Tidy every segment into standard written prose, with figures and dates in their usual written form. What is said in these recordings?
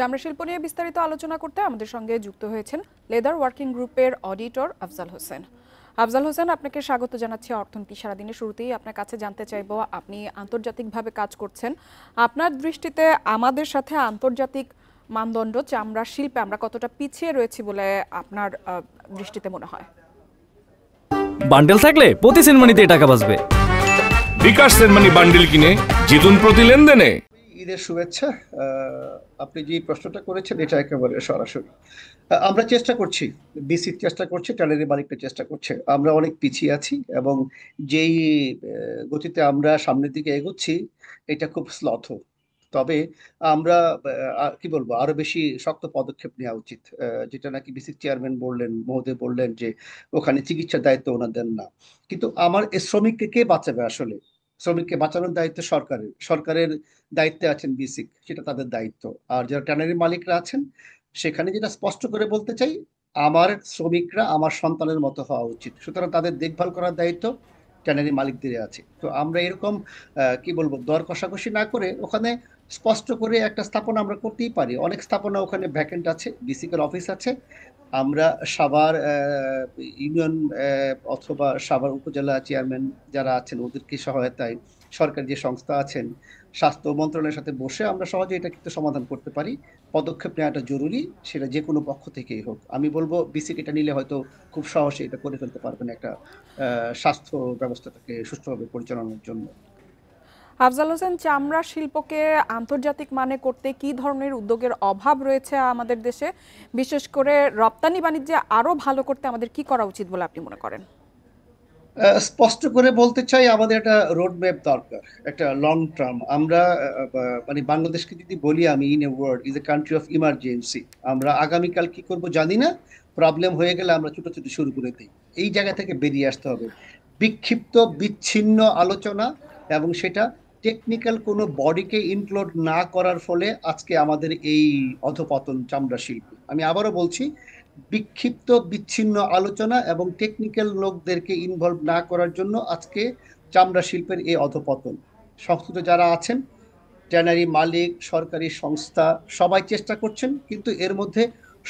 চামড়া শিল্প নিয়ে বিস্তারিত আলোচনা করতে আমাদের সঙ্গে যুক্ত হয়েছেন লেদার ওয়ার্কিং গ্রুপের অডিটর আফজাল হোসেন। আফজাল হোসেন, আপনাকে স্বাগত জানাচ্ছি অর্থনীতি সারাদিনের শুরুতেই। আপনার কাছে জানতে চাইবো, আপনি আন্তর্জাতিকভাবে কাজ করছেন, আপনার দৃষ্টিতে আমাদের সাথে আন্তর্জাতিক মানদণ্ড চামড়া শিল্পে আমরা কতটা পিছিয়ে রয়েছি বলে আপনার দৃষ্টিতে মনে হয়? বান্ডেল থাকলে প্রতি সেনমানিতে টাকা বাঁচবে। বিকাশ সেনমানি বান্ডেল কিনে জিতুন প্রতি লেনদেনে। ঈদের শুভেচ্ছা। আপনি যে প্রশ্নটা করেছেন এটা একেবারে সরাসরি আমরা চেষ্টা করছি, বিসিক চেষ্টা করছে, ট্যানারি মালিকটা চেষ্টা করছে। আমরা অনেক পিছিয়ে আছি এবং যেই গতিতে আমরা সামনের দিকে এগোচ্ছি এটা খুব স্লথ। তবে আমরা কি বলবো, আরো বেশি শক্ত পদক্ষেপ নেওয়া উচিত। যেটা নাকি বিসিক চেয়ারম্যান বললেন, মহোদয় বললেন যে ওখানে চিকিৎসার দায়িত্ব ওনাদের না, কিন্তু আমার শ্রমিককে কে বাঁচাবে? আসলে শ্রমিককে বাঁচানোর দায়িত্ব সরকারের। সরকারের দায়িত্বে আছেন বিসিক, সেটা তাদের দায়িত্ব। আর যারা ট্যানারি মালিকরা আছেন সেখানে যেটা স্পষ্ট করে বলতে চাই, আমার শ্রমিকরা আমার সন্তানের মতো হওয়া উচিত, সুতরাং তাদের দেখভাল করার দায়িত্ব ট্যানারি মালিকদের আছে। তো আমরা এরকম কি বলবো, দর কষাকষি না করে ওখানে স্পষ্ট করে একটা স্থাপনা আমরা করতেই পারি। অনেক স্থাপনা ওখানে ভ্যাকেন্ট আছে, বিসিক এর অফিস আছে। আমরা সাভার ইউনিয়ন অথবা সাভার উপজেলা চেয়ারম্যান যারা আছেন ওদেরকে সহায়তায় সরকারি যে সংস্থা আছেন, স্বাস্থ্য মন্ত্রণালয়ের সাথে বসে আমরা সহজে এটা কিন্তু সমাধান করতে পারি। পদক্ষেপ নেওয়াটা জরুরি, সেটা যে কোনো পক্ষ থেকেই হোক। আমি বলবো বিসিক এটা নিলে হয়তো খুব সহজে এটা করে ফেলতে পারবেন একটা স্বাস্থ্য ব্যবস্থাটাকে সুষ্ঠুভাবে পরিচালনার জন্য। আফজাল হোসেন, চামড়া শিল্পকে আন্তর্জাতিক মানে করতে কি ধরনের উদ্যোগের অভাব রয়েছে আমাদের দেশে? বিশেষ করে রপ্তানি বাণিজ্যে আরো ভালো করতে আমাদের কি করা উচিত বলে আপনি মনে করেন? স্পষ্ট করে বলতে চাই, আমাদের একটা রোড ম্যাপ দরকার, একটা লং টার্ম। আমরা মানে বাংলাদেশকে যদি বলি, আমি in a word is a country of emergency. আমরা আগামীকাল কি করব জানি না, প্রবলেম হয়ে গেলে আমরা ছুটোছুটি শুরু করে দিই। এই জায়গা থেকে বেরিয়ে আসতে হবে। বিক্ষিপ্ত বিচ্ছিন্ন আলোচনা এবং সেটা টেকনিক্যাল কোনো বডিকে ইনক্লুড না করার ফলে আজকে আমাদের এই অধপতন চামড়া শিল্পে। আমি আবারও বলছি, বিক্ষিপ্ত বিচ্ছিন্ন আলোচনা এবং টেকনিক্যাল লোকদেরকে ইনভলভ না করার জন্য আজকে চামড়া শিল্পের এই অধপতন। সংশ্লিষ্ট যারা আছেন, ট্যানারি মালিক, সরকারি সংস্থা, সবাই চেষ্টা করছেন, কিন্তু এর মধ্যে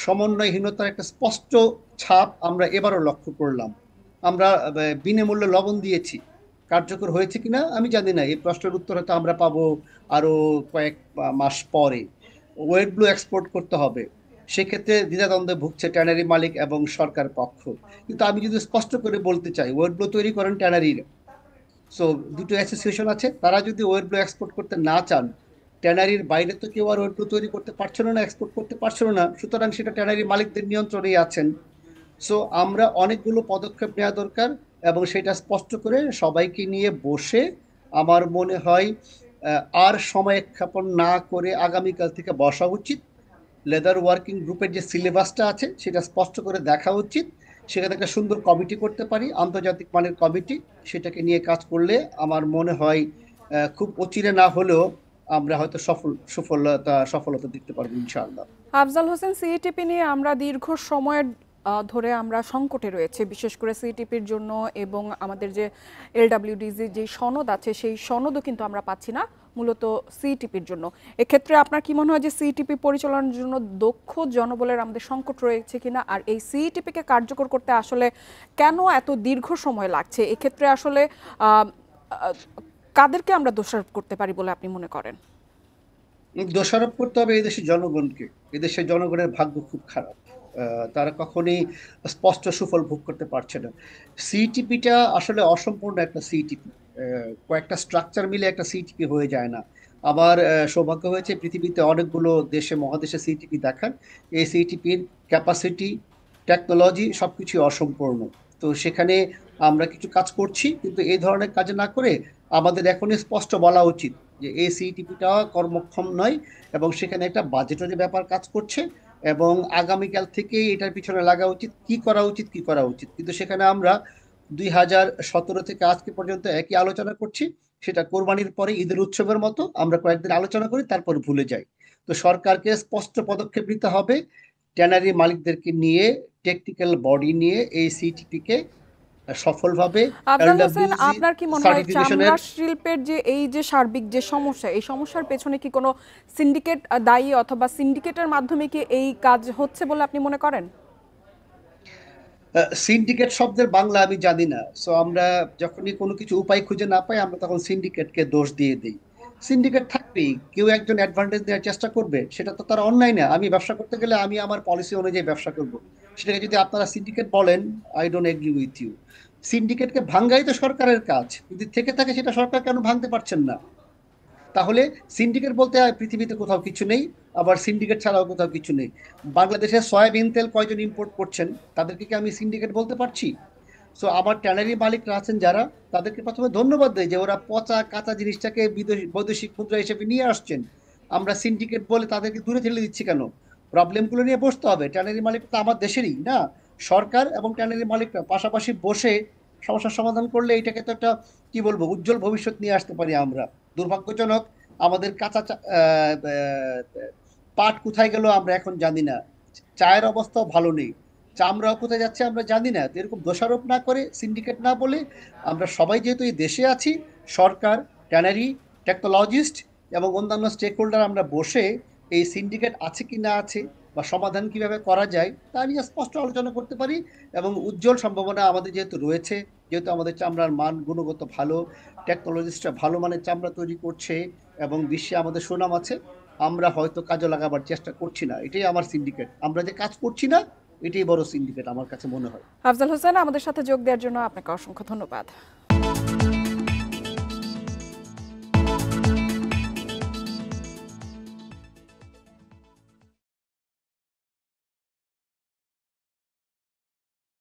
সমন্বয়হীনতার একটা স্পষ্ট ছাপ আমরা এবারও লক্ষ্য করলাম। আমরা বিনামূল্যে লবণ দিয়েছি, কার্যকর হয়েছে কিনা আমি জানি না। এই প্রশ্নের উত্তর হয়তো আমরা পাবো আরো কয়েক মাস পরে। ওয়েট ব্লু এক্সপোর্ট করতে হবে, সেক্ষেত্রে দ্বিধাদ্বন্দ্বে ভুগছে ট্যানারি মালিক এবং সরকার পক্ষ। কিন্তু আমি যদি স্পষ্ট করে বলতে চাই, ওয়েট ব্লু তৈরি করেন ট্যানারির। সো দুটো অ্যাসোসিয়েশন আছে, তারা যদি ওয়েট ব্লু এক্সপোর্ট করতে না চান, ট্যানারির বাইরে তো কেউ আর ওয়েট ব্লু তৈরি করতে পারছিল না, এক্সপোর্ট করতে পারছিল না, সুতরাং সেটা ট্যানারি মালিকদের নিয়ন্ত্রণেই আছেন। সো আমরা অনেকগুলো পদক্ষেপ নেওয়া দরকার এবং সেটা স্পষ্ট করে সবাইকে নিয়ে বসে, আমার মনে হয় আর সময় ক্ষেপণ না করে আগামীকাল থেকে বসা উচিত। লেদার ওয়ার্কিং গ্রুপের যে সিলেবাসটা আছে সেটা স্পষ্ট করে দেখা উচিত। সেখানে একটা সুন্দর কমিটি করতে পারি, আন্তর্জাতিক মানের কমিটি, সেটাকে নিয়ে কাজ করলে আমার মনে হয় খুব অচিরে না হলেও আমরা হয়তো সফলতা দেখতে পারবো ইনশাআল্লাহ। আফজাল হোসেন, সিইটিপি নিয়ে আমরা দীর্ঘ সময়ের ধরে আমরা সংকটে রয়েছে, বিশেষ করে সিইটিপির জন্য, এবং আমাদের যে এলডব্লিউডিজি যে সনদ আছে সেই সনদও কিন্তু আমরা পাচ্ছি না, মূলত সিইটিপির জন্য। এক্ষেত্রে আপনার কি মনে হয় যে সিইটিপি পরিচালনার জন্য দক্ষ জনবলের আমাদের সংকট রয়েছে কিনা, আর এই সিইটিপিকে কার্যকর করতে আসলে কেন এত দীর্ঘ সময় লাগছে? এক্ষেত্রে আসলে কাদেরকে আমরা দোষারোপ করতে পারি বলে আপনি মনে করেন? দোষারোপ করতে হবে এদেশের জনগণকে। এদেশের জনগণের ভাগ্য খুব খারাপ, তারা কখনোই স্পষ্ট সুফল ভোগ করতে পারছে না। সিটিপিটা আসলে অসম্পূর্ণ একটা সিটিপি, কয়েকটা স্ট্রাকচার মিলে একটা সিটিপি হয়ে যায় না। আমার সৌভাগ্য হয়েছে পৃথিবীতে অনেকগুলো দেশে মহাদেশে সিটিপি দেখার। এই সিটিপির ক্যাপাসিটি, টেকনোলজি সবকিছু অসম্পূর্ণ। তো সেখানে আমরা কিছু কাজ করছি, কিন্তু এই ধরনের কাজ না করে আমাদের এখনই স্পষ্ট বলা উচিত যে এই সিটিপিটা কর্মক্ষম নয় এবং সেখানে একটা বাজেটারি ব্যাপার কাজ করছে এবং আগামীকাল থেকে এটার পিছনে লাগা উচিত, কি করা উচিত কি করা উচিত। কিন্তু সেখানে আমরা 2017 থেকে আজকে পর্যন্ত একই আলোচনা করছি। সেটা কোরবানির পরে ঈদের উৎসবের মতো আমরা কয়েকদিন আলোচনা করি, তারপর ভুলে যাই। তো সরকারকে স্পষ্ট পদক্ষেপ নিতে হবে, ট্যানারি মালিকদেরকে নিয়ে, টেকনিক্যাল বডি নিয়ে এই সিটিপিকে সফলভাবে আফজাল হোসেন, LWG আপনার কি মনে হয় সার্টিফিকেশনের চামড়া শিল্পের যে এই যে সার্বিক যে সমস্যা, এই সমস্যার পেছনে কি কোনো সিন্ডিকেট দায়ী, অথবা সিন্ডিকেটের মাধ্যমে কি এই কাজ হচ্ছে বলে আপনি মনে করেন? সিন্ডিকেট শব্দের বাংলা আমি জানি না, সো আমরা যখনই কোনো কিছু উপায় খুঁজে না পাই আমরা তখন সিন্ডিকেটকে দোষ দিয়ে দিই। সিন্ডিকেট থাকবেই, কেউ একজন অ্যাডভান্টেজ দেওয়ার চেষ্টা করবে, সেটা তো তার অন্যায় না। আমি ব্যবসা করতে গেলে আমি আমার পলিসি অনুযায়ী ব্যবসা করব, সেটাকে যদি আপনারা সিন্ডিকেট বলেন, I don't agree with you. সিন্ডিকেটকে ভাঙ্গাই তো সরকারের কাজ, যদি থেকে থাকে সেটা সরকার কেন ভাঙতে পারছেন না? তাহলে সিন্ডিকেট বলতে আর পৃথিবীতে কোথাও কিছু নেই, আবার সিন্ডিকেট ছাড়াও কোথাও কিছু নেই। বাংলাদেশে সয়াবিন তেল কয়জন ইম্পোর্ট করছেন, তাদেরকে কি আমি সিন্ডিকেট বলতে পারছি? সো আমার ট্যানারি মালিকরা আছেন যারা, তাদেরকে প্রথমে ধন্যবাদ দেয় যে ওরা পচা কাঁচা জিনিসটাকে বৈদেশিক মুদ্রা হিসেবে নিয়ে আসছেন। আমরা সিন্ডিকেট বলে তাদেরকে দূরে ঠেলে দিচ্ছি কেন? প্রবলেমগুলো নিয়ে বসতে হবে। ট্যানারি মালিক তো আমার দেশেরই না, সরকার এবং ট্যানারি মালিকরা পাশাপাশি বসে সমস্যার সমাধান করলে এটাকে তো একটা কি বলবো উজ্জ্বল ভবিষ্যৎ নিয়ে আসতে পারি আমরা। দুর্ভাগ্যজনক, আমাদের পাট কোথায় গেল আমরা এখন জানি না, চায়ের অবস্থাও ভালো নেই, চামড়াও কোথায় যাচ্ছে আমরা জানি না। তো এরকম দোষারোপ না করে, সিন্ডিকেট না বলে, আমরা সবাই যেহেতু এই দেশে আছি, সরকার, ট্যানারি, টেকনোলজিস্ট এবং অন্যান্য স্টেক হোল্ডার আমরা বসে এই সিন্ডিকেট আছে কি না আছে বা সমাধান কিভাবে করা যায় তা নিয়ে স্পষ্ট আলোচনা করতে পারি। এবং উজ্জ্বল সম্ভাবনা আমাদের যেহেতু রয়েছে, যেহেতু আমাদের চামড়ার মান গুণগত ভালো, টেকনোলজিস্টরা ভালো মানের চামড়া তৈরি করছে এবং বিশ্বে আমাদের সুনাম আছে, আমরা হয়তো কাজে লাগাবার চেষ্টা করছি না। এটাই আমার সিন্ডিকেট, আমরা যে কাজ করছি না, এটাই বড় সিন্ডিকেট আমার কাছে মনে হয়। আফজাল হোসেন, আমাদের সাথে যোগ দেওয়ার জন্য আপনাকে অসংখ্য ধন্যবাদ।